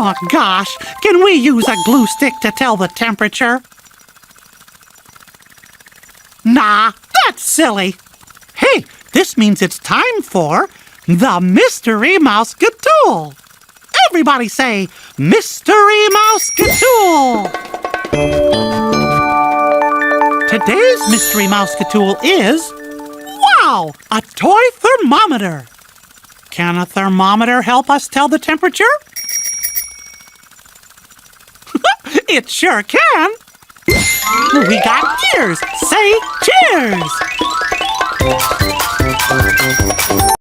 Oh, gosh. Can we use a glue stick to tell the temperature? Nah, that's silly. Hey, this means it's time for the Mystery Mouseketool. Everybody say, Mystery Mouseketool. Today's Mystery Mouseketool is, wow, a toy thermometer. Can a thermometer help us tell the temperature? It sure can. We got ears. Say cheers.